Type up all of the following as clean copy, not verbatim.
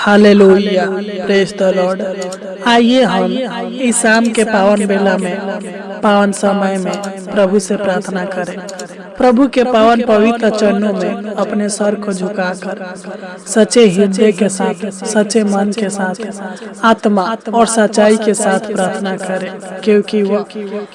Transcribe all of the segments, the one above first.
Hallelujah, praise the Lord. आइए हम इस शाम के पावन बेला में, पावन समय में प्रभु से प्रार्थना करें। प्रभु के पावन पवित्र चरणों में अपने सर को झुकाकर सच्चे हृदय के साथ, सच्चे मन के साथ, आत्मा और सच्चाई के साथ प्रार्थना करें, क्योंकि वह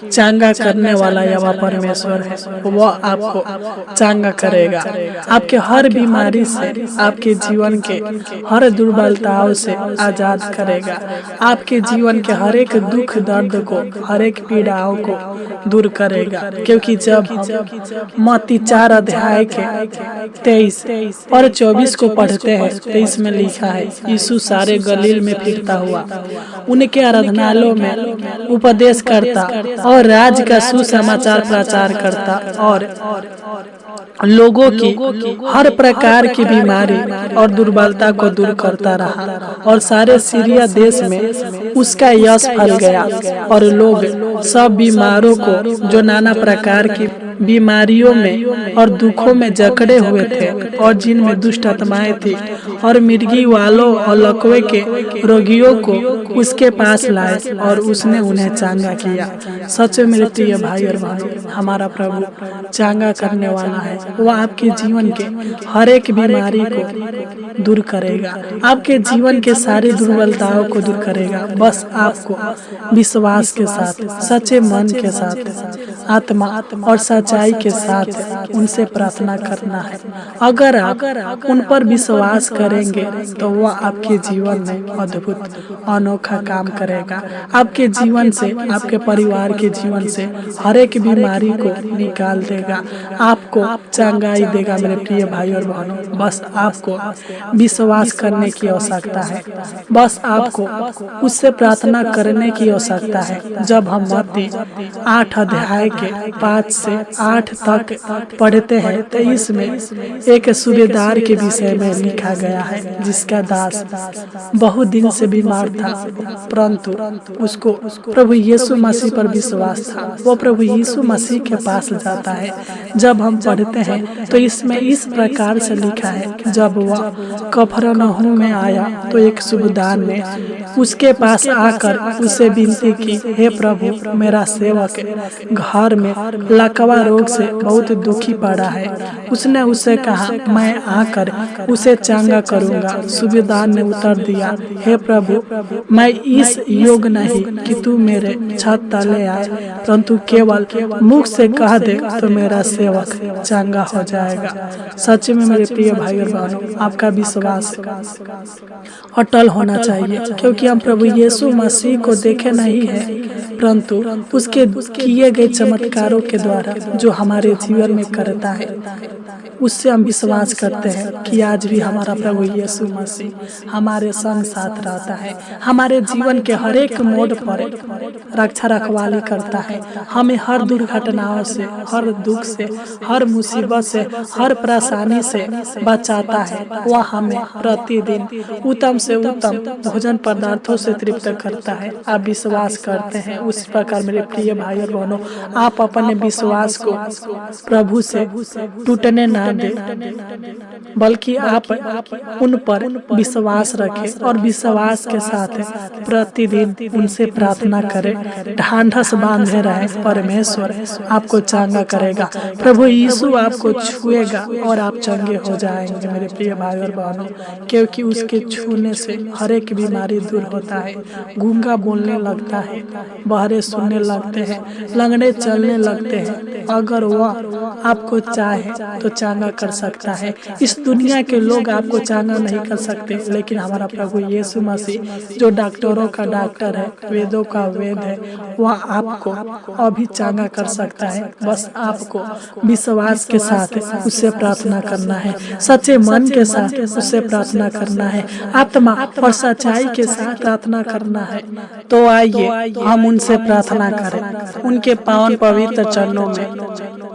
चांगा करने वाला यहोवा परमेश्वर है। वह आपको चांगा करेगा, आपके हर बीमारी से, आपके जीवन के हर दुर्बलताओं से आजाद करेगा, आपके जीवन के हर एक दुख दर्द को, हर एक पीड़ाओं को दूर करेगा। क्योंकि जब हम मत्ती 4 अध्याय के 23 और 24 को पढ़ते हैं तो इसमें लिखा है, यीशु सारे गलील में फिरता हुआ उनके आराधनालयों में उपदेश करता और राज्य का सुसमाचार प्रचार करता और लोगों की हर प्रकार की बीमारी और दुर्बलता को दूर करता रहा। और सारे सीरिया देश में उसका यश फैल गया और लोग सब बीमारों को, जो नाना प्रकार की बीमारियों में और दुखों में जकड़े हुए थे और जिनमें दुष्ट आत्माएं थी और मिर्गी वालों और लकवे के रोगियों को उसके पास लाए और उसने उन्हें चांगा किया। सच में मेरे प्रिय भाई और बहन, हमारा प्रभु चांगा करने वाला है। वह आपके जीवन के हर एक बीमारी को दूर करेगा, आपके जीवन के सारी दुर्बलताओं को दूर करेगा। बस आपको विश्वास के साथ, सच्चे मन के साथ, आत्मा और सच्चाई के साथ उनसे प्रार्थना करना है। अगर आप उन पर विश्वास करेंगे तो वह आपके जीवन में अद्भुत अनोखा काम करेगा। आपके जीवन से, आपके परिवार के जीवन से हर एक बीमारी को निकाल देगा, आपको चंगाई देगा। मेरे प्रिय भाई और बहनों, बस आपको विश्वास करने की आवश्यकता है, बस आपको उससे प्रार्थना करने की आवश्यकता है। जब हम मत्ती 8 अध्याय के 5 से 8 तक पढ़ते हैं तो इसमें एक सूबेदार के विषय में लिखा गया है, जिसका दास बहुत दिन से बीमार था, परंतु उसको प्रभु यीशु मसीह पर विश्वास था। वो प्रभु यीशु मसीह के पास जाता है। जब हम पढ़ते हैं तो इसमें इस प्रकार से लिखा है, जब वह कफरनहूम में आया तो एक सूबेदार ने उसके पास आकर उसे विनती की, हे प्रभु, मेरा सेवक घर में लकवा रोग से बहुत दुखी पड़ा है। उसने उसे कहा, मैं आकर उसे चंगा करूंगा। सूबेदार ने उत्तर दिया, हे प्रभु, मैं इस योग्य नहीं कि तू मेरे छत तले आए, परंतु केवल मुख से कह दे तो मेरा सेवक चंगा हो जाएगा। सच में मेरे प्रिय भाई और बहनों, आपका विश्वास अटल होना चाहिए, क्योंकि हम प्रभु यीशु मसीह को देखे नहीं है, परंतु उसके किए गए चमत्कारों के द्वारा जो हमारे जीवन में करता है, उससे हम विश्वास करते हैं कि आज भी हमारा प्रभु यीशु मसीह हमारे संग साथ रहता है, हमारे जीवन के हर एक मोड़ पर रक्षा रखवाली करता है, हमें हर दुर्घटनाओं से, हर दुख से, हर मुसीबत से, हर परेशानी से बचाता है। वह हमें प्रतिदिन उत्तम से उत्तम भोजन पदार्थों से तृप्त करता है। आप विश्वास करते हैं? उस प्रकार मेरे प्रिय भाई और बहनों, आप अपने विश्वास को प्रभु से टूटने ना दे, बल्कि आप उन पर विश्वास रखें और विश्वास के साथ प्रतिदिन उनसे प्रार्थना करें, ढांढस बांधे रहे। परमेश्वर आपको चंगा करेगा, प्रभु यीशु आपको छुएगा और आप चंगे हो जाएंगे मेरे प्रिय भाई और बहनों, क्योंकि उसके छूने से हर एक बीमारी दूर होता है। गूंगा बोलने लगता है, बहरे सुनने लगते हैं, लंगड़े चलने लगते हैं। अगर वह आपको चाहे तो चंगा कर सकता है। इस दुनिया के लोग आपको चंगा नहीं कर सकते, लेकिन हमारा प्रभु यीशु मसीह जो डॉक्टरों का डॉक्टर है, वेदों का वेद है, वह आपको अभी चंगा कर सकता है। बस आपको विश्वास के साथ उससे प्रार्थना करना है, सच्चे मन के साथ उससे प्रार्थना करना है, आत्मा और सच्चाई के साथ प्रार्थना करना है। तो आइए हम उनसे प्रार्थना करें, उनके पावन पवित्र चरणों में।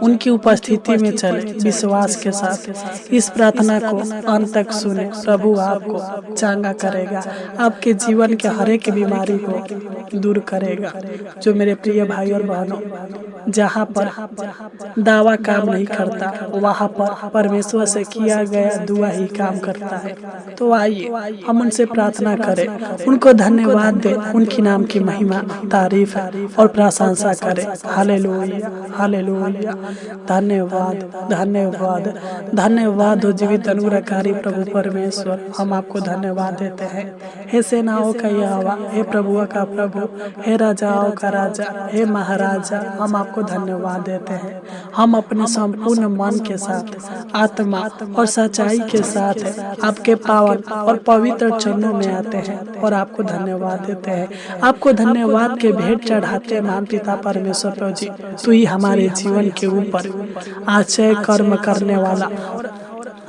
उनकी उपस्थिति में चले विश्वास के साथ। इस प्रार्थना को अंत तक सुने। प्रभु आपको चंगा करेगा, आपके जीवन के हर एक बीमारी को दूर करेगा। जो मेरे प्रिय भाई और बहनों, जहाँ पर दावा काम नहीं करता वहाँ पर परमेश्वर से किया गया दुआ ही काम करता है। तो आइए हम उनसे प्रार्थना करें, उनको धन्यवाद दें, उनकी नाम की महिमा, तारीफ और प्रशंसा करें। Hallelujah, hallelujah. धन्यवाद, धन्यवाद, धन्यवाद हो जीवित अनुग्रहकारी प्रभु परमेश्वर। हम आपको धन्यवाद देते हैं। हे सेनाओं का यहोवा, हे प्रभुओं का प्रभु, हे राजाओं का राजा, हे महाराजा, हम आपको धन्यवाद देते हैं। हम अपने संपूर्ण मन के साथ, आत्मा और सच्चाई के साथ आपके पावन और पवित्र चरणों में आते हैं और आपको धन्यवाद देते हैं। आपको धन्यवाद के भेंट चढ़ाते हैं महान पिता परमेश्वर प्रभु जी। तू ही हमारे जीवन के ऊपर आश्चर्य कर्म करने वाला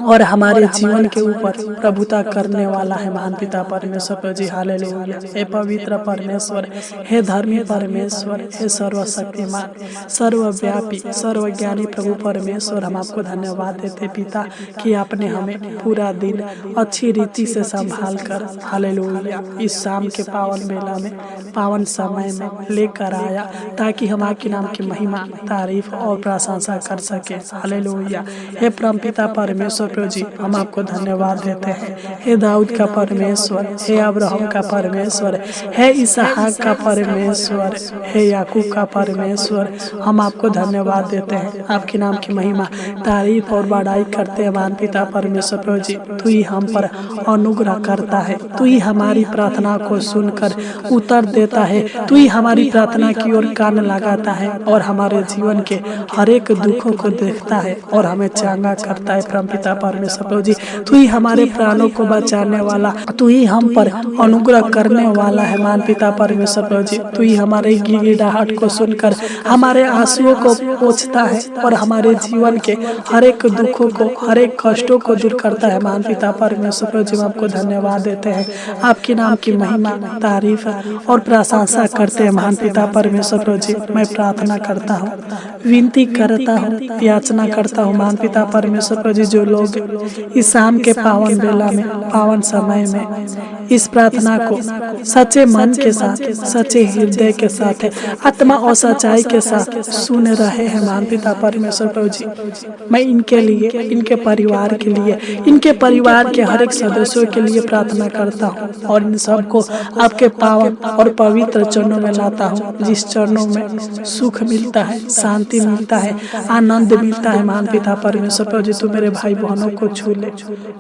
और हमारे जीवन के ऊपर प्रभुता करने वाला है महान पिता परमेश्वर प्रभु जी। हालेलुया। हे पवित्र परमेश्वर, हे धर्मी परमेश्वर, हे सर्वशक्तिमान, सर्वव्यापी, सर्वज्ञानी प्रभु परमेश्वर, हम आपको धन्यवाद देते पिता कि आपने हमें पूरा दिन अच्छी रीति से संभाल कर, हालेलुया, इस शाम के पावन बेला में, पावन समय में लेकर आया ताकि हम आपके नाम की महिमा, तारीफ और प्रशंसा कर सके। हालेलुया। हे परमपिता परमेश्वर प्रभु जी, हम आपको धन्यवाद देते हैं। हे दाऊद का परमेश्वर, हे अब्राहम का परमेश्वर, हे इसहाक का परमेश्वर, हे याकूब का परमेश्वर, हम आपको धन्यवाद देते हैं। आपके नाम की महिमा, तारीफ और बड़ाई करते हैं महान पिता परमेश्वर प्रभु जी। तू ही हम पर अनुग्रह करता है, तू ही हमारी प्रार्थना को सुनकर उत्तर देता है, तू ही हमारी प्रार्थना की ओर कान लगाता है और हमारे जीवन के हर एक दुखों को देखता है और हमें चंगा करता है। परमपिता परमेश्वर प्रभु जी, तू ही हमारे प्राणों को बचाने वाला, तू ही हम पर अनुग्रह करने वाला है महान पिता परमेश्वर प्रभु जी। तू ही हमारे गिड़गिड़ाहट को सुनकर हमारे आंसुओं को पोंछता है और हमारे जीवन के हर एक दुखों को, हर एक कष्टों को दूर करता है महान पिता परमेश्वर प्रभु जी। हम आपको धन्यवाद देते हैं। आपके नाम की महिमा, तारीफ और प्रशंसा करते हैं महान पिता परमेश्वर प्रभु जी। मैं प्रार्थना करता हूँ, विनती करता हूँ, याचना करता हूँ महान पिता परमेश्वर प्रभु जी, जो लोग इस शाम के पावन बेला में, पावन समय में इस प्रार्थना को सच्चे मन के साथ, सच्चे हृदय के साथ, आत्मा और सच्चाई के साथ सुन रहे हैं महान पिता परमेश्वर प्रभु जी, मैं इनके लिए, इनके परिवार के लिए, इनके परिवार के हर एक सदस्यों के लिए प्रार्थना करता हूँ और इन सबको आपके पावन और पवित्र चरणों में लाता हूँ, जिस चरणों में सुख मिलता है, शांति मिलता है, आनंद मिलता है महान पिता परमेश्वर प्रभु जी। तू मेरे भाई बहनों को छू ले,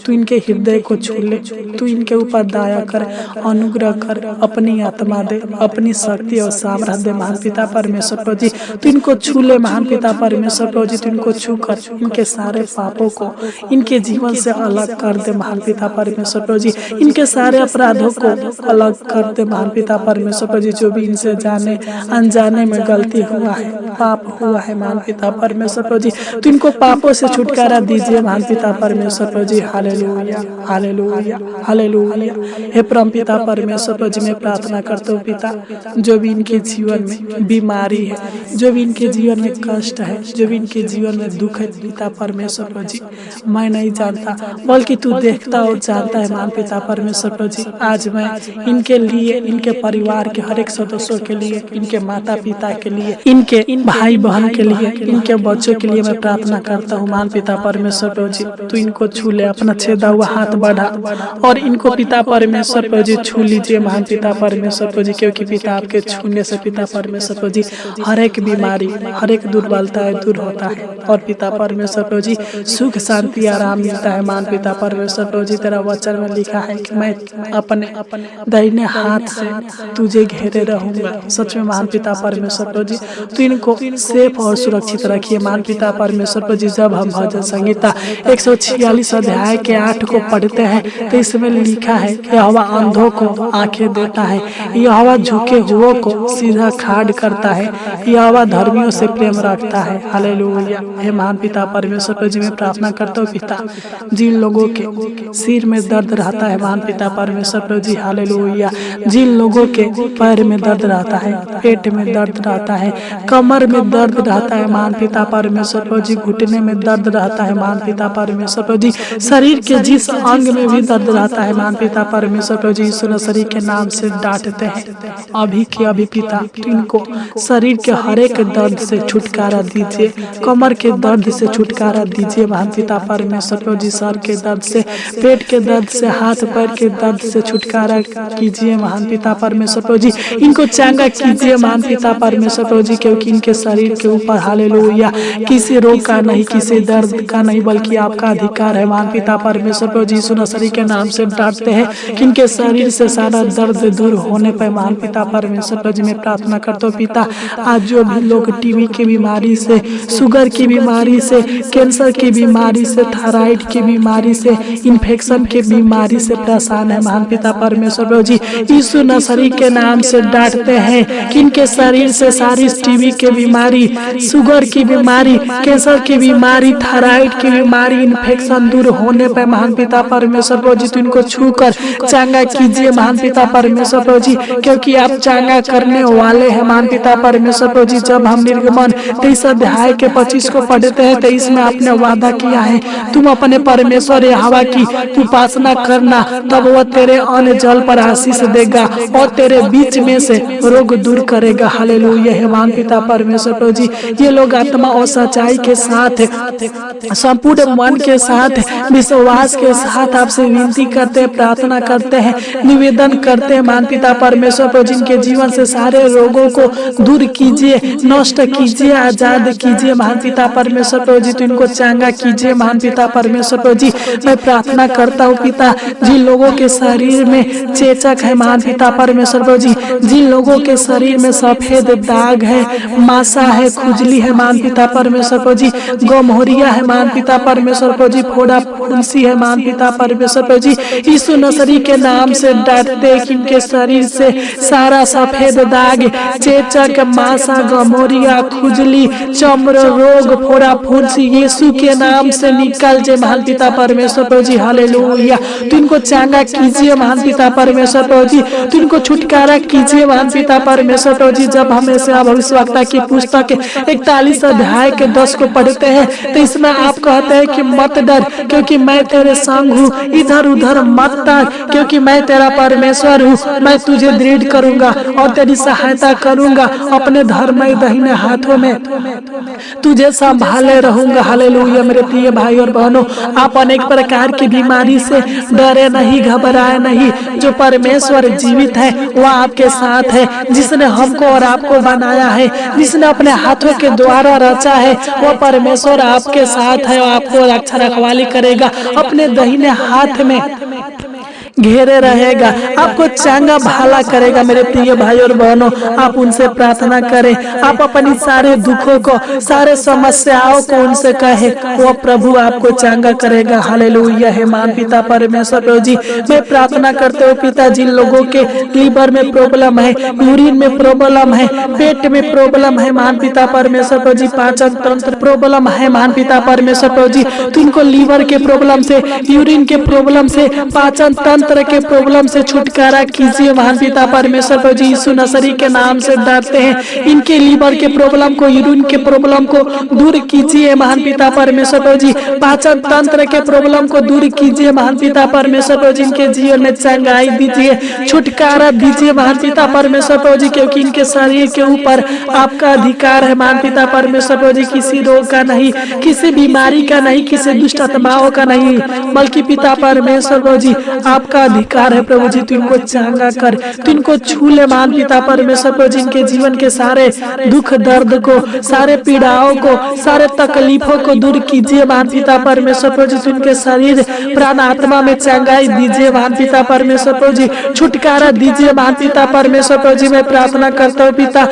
तू इनके हृदय को छू ले, तू इनके ऊपर दया कर, अनुग्रह कर, अपनी आत्मा दे, अपनी शक्ति और सामर्थ्य दे महान पिता परमेश्वर प्रभु जी। तू इनको छू ले महान पिता परमेश्वर प्रभु जी। तू इनको छू कर इनके सारे पापों को इनके जीवन से अलग कर दे महान पिता परमेश्वर प्रभु जी। इनके सारे अपराधों को अलग कर दे महान पिता परमेश्वर प्रभु जी। जो भी इनसे जाने अनजाने में गलती हुआ है, पाप हुआ है महान पिता परमेश्वर प्रभु जी, तो इनको पापों से छुटकारा दीजिए महान पिता परमेश्वर प्रभु जी। Hallelujah, hallelujah, hallelujah. हे परम पिता परमेश्वर प्रभु जी, मैं प्रार्थना करता हूँ पिता, जो भी इनके जीवन में बीमारी है, जो भी इनके जीवन में कष्ट है, जो भी इनके जीवन में दुख है पिता परमेश्वर प्रभु जी, मैं नहीं जानता बल्कि तू देखता और जानता है महान पिता परमेश्वर प्रभु जी। आज मैं इनके लिए, इनके परिवार के हर एक सदस्यों के लिए, इनके माता पिता के लिए, इनके भाई बहन के लिए, इनके बच्चों के लिए मैं प्रार्थना करता हूँ महान पिता परमेश्वर प्रभु जी। तू इनको छू ले, अपना छेदा हुआ हाथ बढ़ा और इनको पिता परमेश्वर प्रभु जी छू लीजिए महान पिता परमेश्वर प्रभु जी, क्योंकि पिता आपके छूने से पिता परमेश्वर प्रभु जी हर एक बीमारी, हर एक दुर्बलता दूर होता है और पिता परमेश्वर प्रभु जी सुख, शांति, आराम मिलता है महान पिता परमेश्वर प्रभु जी। तेरा वचन में लिखा है कि मैं अपने दाहिने हाथ से तुझे घेरे रहूंगा। सच में महान पिता परमेश्वर प्रभु जी, तू इनको सेफ और सुरक्षित रखिए महान पिता परमेश्वर प्रभु जी। जब हम भजन संगीता 146 अध्याय के 8 को पढ़ते हैं तो इसमें लिखा है कि यहोवा अंधों को आंखें देता है, यहोवा झुके हुओं को सीधा खाड़ करता है, यहोवा धर्मियों से प्रेम रखता है। हालेलुया। हे महान पिता परमेश्वर प्रभु जी मैं प्रार्थना करता हूँ पिता, जिन लोगों के सिर में दर्द रहता है महान पिता परमेश्वर प्रभु जी, हालेलुया, जिन लोगों के पैर में दर्द रहता है, पेट में दर्द रहता है, कमर में दर्द रहता है महान पिता परमेश्वर प्रभु जी, घुटने में दर्द रहता है महान पिता परमेश्वर प्रभु जी, शरीर के जिस अंग में भी दर्द रहता है महान पिता परमेश्वर प्रभु जी, यीशु नसरी के नाम से डांटते हैं अभी के अभी पिता, इनको शरीर के हर एक दर्द से छुटकारा दीजिए, कमर के दर्द से छुटकारा दीजिए महान पिता परमेश्वर प्रभु जी, सर के दर्द से, पेट के दर्द से, हाथ पैर के दर्द से छुटकारा कीजिए महान पिता परमेश्वर प्रभु जी, इनको चंगा कीजिए महान पिता परमेश्वर प्रभु जी, क्योंकि इनके शरीर के ऊपर हालेलुया किसी रोग का नहीं, किसी दर्द का नहीं, बल्कि आपका अधिकार है महान पिता परमेश्वर प्रभु जी, यीशु नसरी के नाम से डांटते हैं कि इनके शरीर से सारा दर्द दूर होने पर महान पिता परमेश्वर प्रभु जी मैं प्रार्थना करता हूँ पिता, आज जो भी लोग टीबी की बीमारी से, शुगर की बीमारी से, कैंसर की बीमारी से, थायराइड की बीमारी से, इन्फेक्शन की बीमारी से परेशान है महान पिता परमेश्वर प्रभु जी, यीशु नसरी के नाम से डांटते हैं कि इनके शरीर से सारी टीबी की बीमारी, शुगर की बीमारी, कैंसर की बीमारी, थायराइड की बीमारी, इन्फेक्शन दूर होने पर महान पिता परमेश्वर प्रभु जी तो इनको छूकर चंगा कीजिए महान पिता परमेश्वर प्रभु जी, क्योंकि आप चंगा करने वाले हैं महान पिता परमेश्वर प्रभु जी। जब हम निर्गमन 23 अध्याय के 25 को पढ़ते हैं तो इसमें आपने वादा किया है, तुम अपने परमेश्वर यहोवा की उपासना करना, तब वह तेरे अन्न जल पर आशीष देगा और तेरे बीच में से रोग दूर करेगा। हालेलुया। हे महान पिता परमेश्वर प्रभु जी, ये लोग आत्मा और सच्चाई के साथ, संपूर्ण मन के साथ, विश्वास के साथ आपसे विनती करते हैं, प्रार्थना करते हैं, निवेदन करते हैं महान पिता परमेश्वर प्रभु, जिनके जीवन से सारे रोगों को दूर कीजिए, नष्ट कीजिए, आजाद कीजिए महान पिता परमेश्वर प्रभु जी, तो इनको चंगा कीजिए महान पिता परमेश्वर प्रभु जी। मैं प्रार्थना करता हूँ पिता, जिन लोगों के शरीर में चेचक है महान पिता परमेश्वर प्रभु जी, जिन लोगों के शरीर में सफेद दाग है, मासा है, खुजली है महान पिता परमेश्वर प्रभु जी, गोमहोरिया है महान पिता परमेश्वर प्रभु जी, फोड़ा फुंसी है महान पिता परमेश्वर प्रभु जी, यीशु नसरी के नाम से डांटते कि इनके शरीर से सारा सफेद दाग, चेचक, मासा, गमोरिया, खुजली, चमड़ रोग, फोड़ा फुंसी यीशु के नाम से निकल जाए महान पिता परमेश्वर प्रभु जी। हालेलुया। तो इनको चंगा कीजिए महान पिता परमेश्वर प्रभु जी, तो इनको छुटकारा कीजिए महान पिता परमेश्वर प्रभु जी। जब हम ऐसे भविष्यवक्ता की पुस्तक 41 अध्याय के 10 को पढ़ते हैं तो इसमें आप कहते हैं कि मत डर, क्योंकि मैं तेरे संग हूँ, इधर उधर मत डर, क्योंकि मैं तेरा परमेश्वर हूँ, मैं तुझे दृढ़ करूंगा और तेरी सहायता करूंगा, अपने धर्ममय दाहिने हाथों में तुझे संभाले रहूंगा। हालेलुया। मेरे प्रिय भाई और बहनों, आप अनेक प्रकार की बीमारी से डरे नहीं, घबराए नहीं, जो परमेश्वर जीवित है वह आपके साथ है, जिसने हमको और आपको बनाया है, जिसने अपने हाथों के द्वारा रचा है, वह परमेश्वर आपके साथ है और आपको रक्षा रखवाली करेगा, अपने दाहिने हाथ में घेरे रहेगा, आपको चंगा भला करेगा। मेरे प्रिय भाई और बहनों, आप उनसे प्रार्थना करें, आप अपनी सारे दुखों को, सारे समस्याओं को उनसे कहे, वो प्रभु आपको चंगा करेगा। हालेलुया। हे महान पिता परमेश्वर प्रभु जी, मैं प्रार्थना करते हो पिता, जिन लोगों के लीवर में प्रॉब्लम है, यूरिन में प्रॉब्लम है, पेट में प्रॉब्लम है महान पिता परमेश्वर प्रभु जी, पाचन तंत्र प्रॉब्लम है महान पिता परमेश्वर प्रभु जी, तो इनको लीवर के प्रॉब्लम से, यूरिन के प्रॉब्लम से, पाचन तंत्र के प्रॉब्लम से छुटकारा कीजिए महान पिता परमेश्वर प्रभु जी। यीशु नसरी के नाम से डांटते हैं, इनके लीवर के प्रॉब्लम को, यूरिन के प्रॉब्लम को दूर कीजिए महान पिता परमेश्वर प्रभु जी, पाचन तंत्र के प्रॉब्लम को दूर कीजिए महान पिता परमेश्वर प्रभु जी, इनके जीवन में चंगाई दीजिए, छुटकारा दीजिए महान पिता परमेश्वर प्रभु जी, क्योंकि इनके शरीर के ऊपर आपका अधिकार है महान पिता परमेश्वर प्रभु जी, किसी रोग का नहीं, किसी बीमारी का नहीं, किसी दुष्ट आत्माओं का नहीं, बल्कि पिता परमेश्वर प्रभु जी आपका अधिकार है प्रभु जी। तू इनको चंगा कर, तू इनको छू ले महान पिता परमेश्वर प्रभु जी, इनके जीवन के सारे दुख दर्द को, सारे पीड़ाओं को, सारे तकलीफों को दूर कीजिए महान पिता परमेश्वर प्रभु जी, तू इनके शरीर प्राण आत्मा में चंगाई दीजिए महान पिता परमेश्वर प्रभु जी, छुटकारा दीजिए महान पिता परमेश्वर प्रभु जी। मैं प्रार्थना करता हूँ पिता,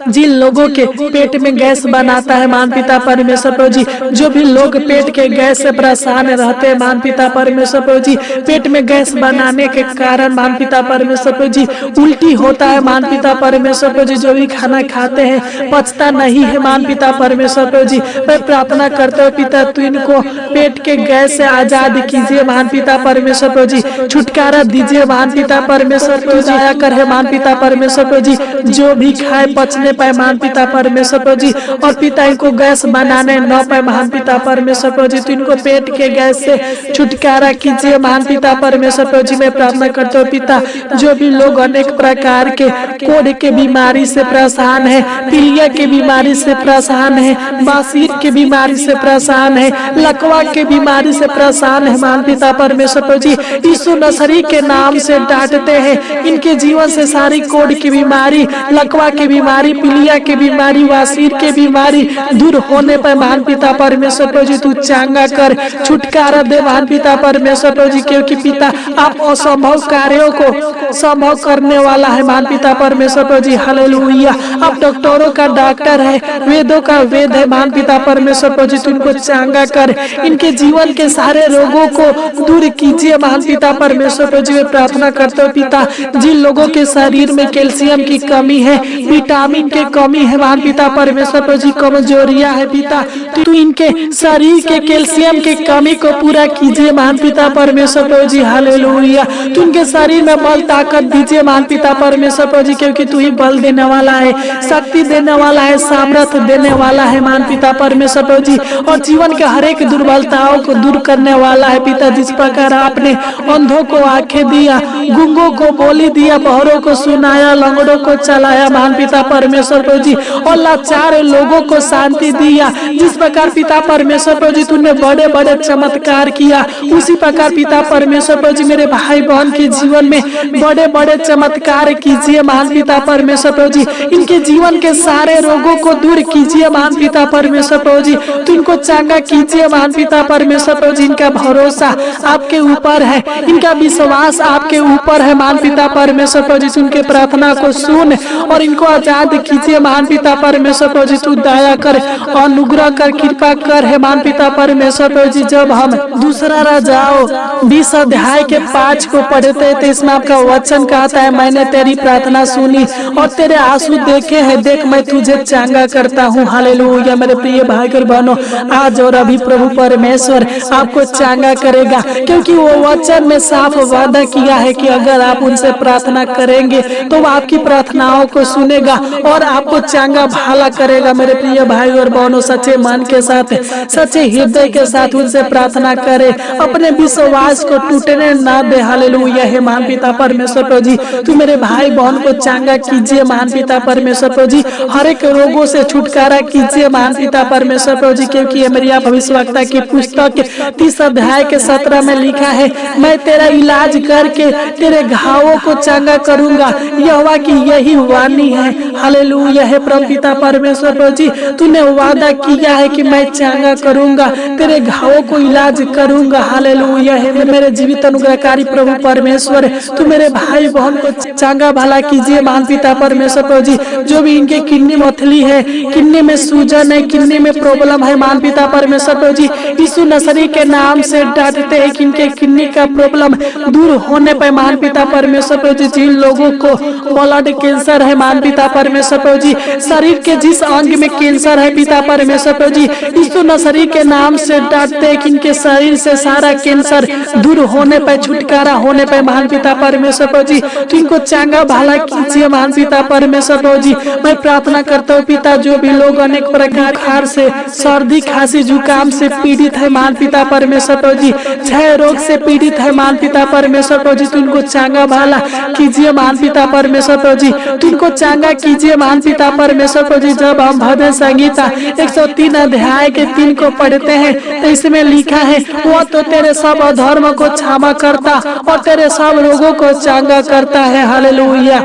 जिन लोगों के पेट में गैस बनाता है महान पिता परमेश्वर प्रभु जी, जो भी लोग पेट के गैस से परेशान रहते हैं महान पिता परमेश्वर प्रभु जी, पेट में गैस बनाने के कारण महान पिता परमेश्वर प्रभु जी उल्टी होता है महान पिता परमेश्वर प्रभु जी, जो भी खाना खाते हैं पचता नहीं है महान पिता परमेश्वर प्रभु जी। मैं प्रार्थना करते हो पिता, तू इनको पेट के गैस से आजाद कीजिए महान पिता परमेश्वर प्रभु जी, छुटकारा दीजिए महान पिता परमेश्वर प्रभु जी, दया कर महान पिता परमेश्वर प्रभु जी, जो भी खाए पचने पाए महान पिता परमेश्वर प्रभु जी, और पिता इनको गैस बनाने न पाए महान पिता परमेश्वर प्रभु जी, तो इनको पेट के गैस से छुटकारा कीजिए महान पिता परमेश्वर प्रभु जी। मैं प्रार्थना करते हो पिता, जो भी लोग अनेक प्रकार के कोढ़ के बीमारी से परेशान है, पीलिया के बीमारी से परेशान है, बासीर के बीमारी से परेशान है, लकवा के बीमारी से परेशान है महान पिता परमेश्वर प्रभु जी, यीशु नसरी के नाम से डांटते हैं, इनके जीवन से सारी कोढ़ की बीमारी, लकवा की बीमारी, पीलिया की बीमारी, वासीर के बीमारी दूर होने पर महान पिता परमेश्वर प्रभु जी तू चांगा कर, छुटकारा दे महान पिता परमेश्वर प्रभु जी, क्योंकि पिता आप असंभव कार्यों को संभव करने वाला है महान पिता परमेश्वर प्रभु जी। हालेलुया। आप डॉक्टरों का डॉक्टर है, वेदों का वेद है महान पिता परमेश्वर प्रभु जी, तुमको चांगा कर, इनके जीवन के सारे रोगों को दूर कीजिए महान पिता परमेश्वर प्रभु जी। मैं प्रार्थना करते हो पिता, जिन लोगों के शरीर में कैल्शियम की कमी है, विटामिन की कमी है महान पिता परमेश्वर प्रभु जी, कमजोरियां है पिता, तू इनके शरीर के कैल्शियम की कमी को पूरा कीजिए महान पिता परमेश्वर प्रभु जी। हालेलुया। तू इनके शरीर में बल ताकत दीजिए महान पिता परमेश्वर प्रभु जी, क्योंकि तू ही बल देने वाला है, शक्ति देने वाला है, सामर्थ्य देने वाला है महान पिता परमेश्वर प्रभु जी, और जीवन के हर एक दुर्बलताओं को दूर करने वाला है पिता। जिस प्रकार आपने अंधों को आंखें दिया, गूंगों को बोली दिया, बहरों को सुनाया, लंगड़ों को चलाया महान पिता परमेश्वर प्रभु जी, और लाचार लोगों को शांति दिया, जिस प्रकार पिता परमेश्वर प्रभु जी तूने बड़े बड़े चमत्कार किया, उसी प्रकार पिता परमेश्वर प्रभु जी मेरे भाई बहन के जीवन में बड़े बड़े चमत्कार कीजिए महान पिता परमेश्वर प्रभु जी, इनके जीवन के सारे रोगों को दूर कीजिए महान पिता परमेश्वर प्रभु जी, तो इनको चांगा कीजिए महान पिता परमेश्वर प्रभु जी। इनका भरोसा आपके ऊपर है, इनका विश्वास आपके ऊपर है महान पिता परमेश्वर प्रभु जी, उनके प्रार्थना को सुन और इनको आजाद कीजिए महान पिता परमेश्वर प्रभु जी, तू दया कर, अनुग्रह कर, कृपा कर है महान पिता परमेश्वर प्रभु जी। जब हम दूसरा राजाओं 20 अध्याय के 5 को पढ़ते हैं तो इसमें आपका वचन कहता है, मैंने तेरी प्रार्थना सुनी और तेरे आंसू देखे हैं, देख मैं तुझे चांगा करता हूँ। हालेलुया। मेरे प्रिय भाई और बहनों, आज और अभी प्रभु परमेश्वर आपको चांगा करेगा, क्योंकि वो वचन में साफ वादा किया है कि अगर आप उनसे प्रार्थना करेंगे तो वो आपकी प्रार्थनाओं को सुनेगा और आपको चांगा भला करेगा। मेरे प्रिय भाई और बहनों, सच्चे मन के साथ, सच्चे हृदय के साथ उनसे प्रार्थना करे, अपने विश्वास को टूटने ना दे। हालेलुया। हे महान पिता परमेश्वर प्रभु जी, तू मेरे भाई बहन को चांगा कीजिए महान पिता परमेश्वर प्रभु जी, हर एक रोगों से छुटकारा कीजिए महान पिता परमेश्वर प्रभु जी, क्योंकि ये मेरी भविष्यवक्ता की पुस्तक 30 अध्याय के 17 में लिखा है, मैं तेरा इलाज करके तेरे घावों को चांगा करूंगा, यहोवा की यही वाणी है। हालेलुया। हे प्रभु पिता परमेश्वर प्रभु जी, तूने वादा किया है कि मैं चांगा करूंगा, तेरे घावों को इलाज करूंगा। हालेलुया। हे मेरे जीवित अनुग्रहकारी प्रभु परमेश्वर, तू मेरे भाई बहन को चांगा भला कीजिए महान पिता परमेश्वर प्रभु जी, जो भी इनके किडनी मथली है, किडनी में सूजन है, किडनी में प्रॉब्लम है महान पिता परमेश्वर प्रभु जी, यीशु नसरी के नाम से डांटते हैं कि इनके किडनी का प्रॉब्लम दूर होने पर महान पिता परमेश्वर प्रभु जी, जिन लोगों को ब्लड कैंसर है महान पिता परमेश्वर प्रभु जी, शरीर के जिस अंग में कैंसर है पिता परमेश्वर प्रभु जी, यीशु नसरी के नाम से डांटते हैं कि इनके शरीर से सारा कैंसर दूर होने पर, छुटकारा होने पर महान पिता परमेश्वर प्रभु जी, तो इनको चांगा भला कीजिए महान पिता परमेश्वर प्रभु जी। मैं प्रार्थना करता हूँ पिता, जो भी लोग अनेक प्रकार से सर्दी खांसी जुकाम से पीड़ित है महान पिता परमेश्वर प्रभु जी, क्षय रोग से पीड़ित है महान पिता परमेश्वर प्रभु जी, तो इनको चांगा भला कीजिए महान पिता परमेश्वर प्रभु जी, तो इनको चांगा कीजिए महान पिता परमेश्वर प्रभु जी। जब हम भजन संगीता 103 अध्याय के 3 को पढ़ते हैं तो इसमें लिखा है, वो तो तेरे सब अधर्म को क्षमा करता और तेरे सब रोगों को चांगा करता है। हालेलुया।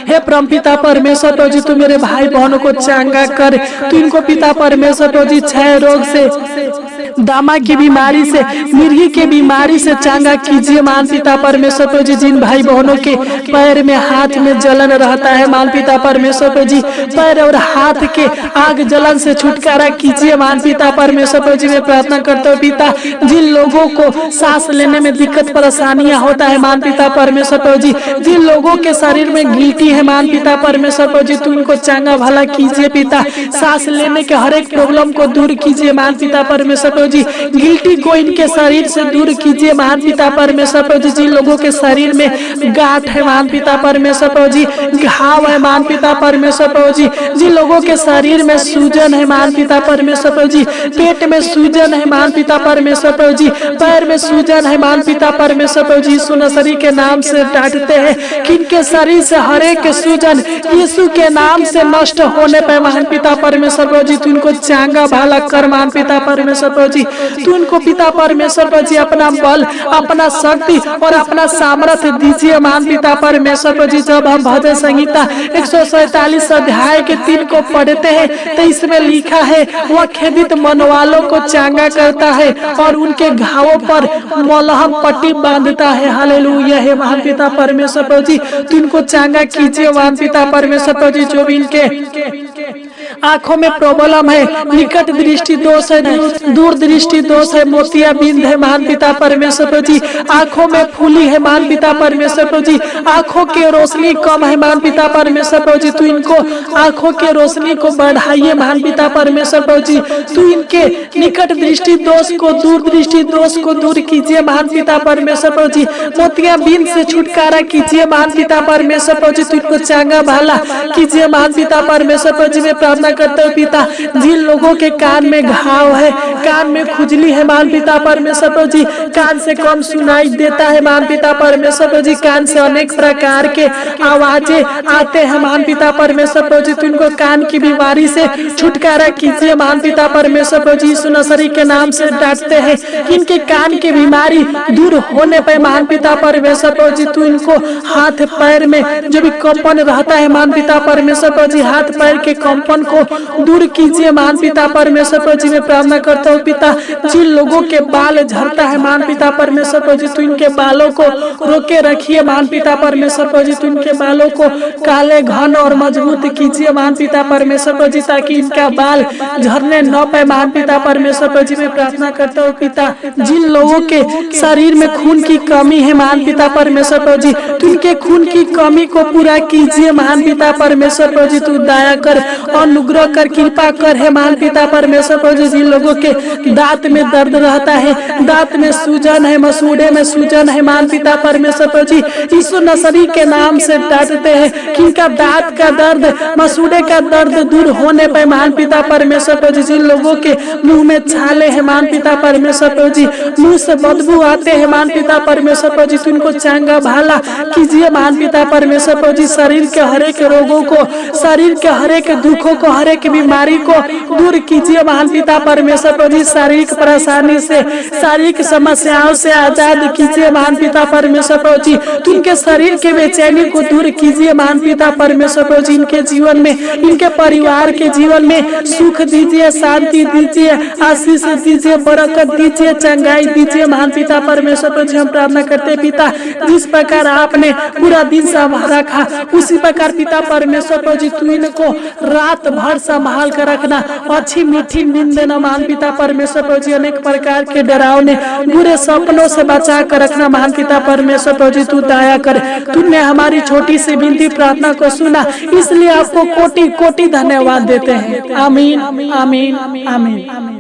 हे परम पिता परमेश्वर प्रभु जी, तू मेरे भाई बहनों को चांगा कर, तू इनको पिता परमेश्वर प्रभु जी क्षय रोग से दामा की बीमारी से, मिर्गी के बीमारी से चांगा कीजिए मान पिता परमेश्वर प्रभु जी। जिन भाई बहनों के पैर में हाथ में जलन रहता है मान पिता परमेश्वर प्रभु जी, पैर और हाथ के आग जलन से छुटकारा कीजिए मान पिता परमेश्वर प्रभु जी। मैं प्रार्थना करता हूँ पिता, जिन लोगों को सांस लेने में दिक्कत परेशानियां होता है मान पिता परमेश्वर प्रभु जी, जिन लोगों के शरीर में गिल्टी है मान पिता परमेश्वर प्रभु जी, तू उनको चांगा भला कीजिए पिता। सांस लेने के हर एक प्रॉब्लम को दूर कीजिए मान पिता परमेश्वर प्रभु जी। गिल्टी को इनके शरीर से दूर कीजिए मान पिता परमेश्वर प्रभु जी। जिन लोगों के शरीर में गांठ है मान पिता परमेश्वर प्रभु जी, घाव है मान पिता परमेश्वर प्रभु जी, जिन लोगों के शरीर में सूजन है मान पिता परमेश्वर प्रभु जी, पेट में सूजन है मान पिता परमेश्वर प्रभु जी, पैर में सूजन है मान पिता परमेश्वर प्रभु जी, यीशु नसरी के नाम से डांटते हैं कि इनके शरीर से हर एक सूजन यीशु के नाम से नष्ट होने पर मान पिता परमेश्वर प्रभु जी, तू इनको चांगा भाला कर मान पिता परमेश्वर प्रभु जी। तू इनको पिता परमेश्वर प्रभु जी अपना बल, अपना शक्ति और अपना सामर्थ्य दीजिए मान पिता परमेश्वर प्रभु जी। जब हम भजन संहिता 147 अध्याय के 3 को पढ़ते हैं तो इसमें लिखा है, वह खेदित मन वालों को चांगा करता है और उनके घावों पर मलहम पट्टी बांधता है। हालेलुया है मान पिता परमेश्वर प्रभु जी, तू इनको चांगा कीजिए मान पिता परमेश्वर प्रभु जी। जो भी इनके आंखों में प्रॉब्लम है, निकट दृष्टि दोष है, दूर दृष्टि दोष है, मोतिया बिंद है मान पिता परमेश्वर प्रभु जी, आंखों में फूली है मान पिता परमेश्वर प्रभु जी, आंखों की रोशनी कम है मान पिता परमेश्वर प्रभु जी, तू इनको आंखों की रोशनी को बढ़ाइए मान पिता परमेश्वर प्रभु जी। तू इनके निकट दृष्टि दोष को, दूर दृष्टि दोष को दूर कीजिए मान पिता परमेश्वर प्रभु जी। मोतिया बिंद से छुटकारा कीजिए मान पिता परमेश्वर प्रभु जी, तू इनको चांगा भाला कीजिए मान पिता परमेश्वर प्रभु जी। मैं प्रार्थना करते हो पिता, जिन लोगों के कान में घाव है, कान में खुजली है मान पिता परमेश्वर प्रभु जी, कान से कम सुनाई देता है मान पिता परमेश्वर प्रभु जी, कान से अनेक प्रकार के आवाजें आते हैं मान पिता परमेश्वर प्रभु जी, तू इनको कान की बीमारी से छुटकारा कीजिए मान पिता परमेश्वर प्रभु जी। यीशु नसरी के नाम से डांटते हैं कि इनके कान की बीमारी दूर होने पर मान पिता परमेश्वर प्रभु जी, तू इनको हाथ पैर में जो भी कंपन रहता है मान पिता परमेश्वर प्रभु जी, हाथ पैर के कंपन को दूर कीजिए मान पिता परमेश्वर प्रभु जी। मैं प्रार्थना करता हूँ पिता, जिन लोगों के बाल झड़ता है मान पिता परमेश्वर प्रभु जी, तू इनके बालों को रोके रखिए मान पिता परमेश्वर प्रभु जी, तू इनके बालों को काले घन और मजबूत कीजिए मान पिता परमेश्वर प्रभु जी, ताकि इनका बाल झड़ने न पाए मान पिता परमेश्वर प्रभु जी। मैं प्रार्थना करता हूँ पिता, जिन लोगों के शरीर में खून की कमी है मान पिता परमेश्वर प्रभु जी, तू इनके खून की कमी को पूरा कीजिए मान पिता परमेश्वर प्रभु जी। तू दया कर, अनुग्रह कर, कृपा कर है मान पिता परमेश्वर प्रभु जी। जिन लोगों के दांत में दर्द रहता है, दांत में सूजन है, मसूड़े में सूजन है मान पिता परमेश्वर प्रभु जी, यीशु नसरी के नाम से डांटते हैं कि इनका दांत का दर्द, मसूड़े का दर्द दूर होने पर मान पिता परमेश्वर प्रभु जी। जिन लोगों के मुंह में छाले है मान पिता परमेश्वर प्रभु जी, मुंह से बदबू आते हैं मान पिता परमेश्वर प्रभु जी, तुमको चांगा भाला कीजिए मान पिता परमेश्वर प्रभु जी। शरीर के हर एक रोगों को, शरीर के हर एक दुखों को, हर एक बीमारी को दूर कीजिए महान पिता परमेश्वर प्रभु जी। शारीरिक परेशानी से, शारीरिक समस्याओं से आजाद कीजिए महान पिता परमेश्वर प्रभु जी। उनके शरीर के बेचैनी को दूर कीजिए महान पिता परमेश्वर प्रभु जी। इनके जीवन में, इनके परिवार के जीवन में सुख दीजिए, शांति दीजिए, आशीष दीजिए, बरकत दीजिए, चंगाई दीजिए महान पिता परमेश्वर प्रभु जी। हम प्रार्थना करते हैं पिता, जिस प्रकार आपने पूरा दिन संभाल रखा, उसी प्रकार पिता परमेश्वर प्रभु जी तू इनको रात भर संभाल कर रखना, अच्छी मीठी नींद देना महान पिता परमेश्वर प्रभु जी। अनेक प्रकार के डरावने बुरे सपनों से बचा कर रखना महान पिता परमेश्वर प्रभु जी। तू दया कर, तूने हमारी छोटी सी विनती प्रार्थना को सुना, इसलिए आपको कोटि कोटि धन्यवाद देते हैं। आमीन, आमीन, आमीन।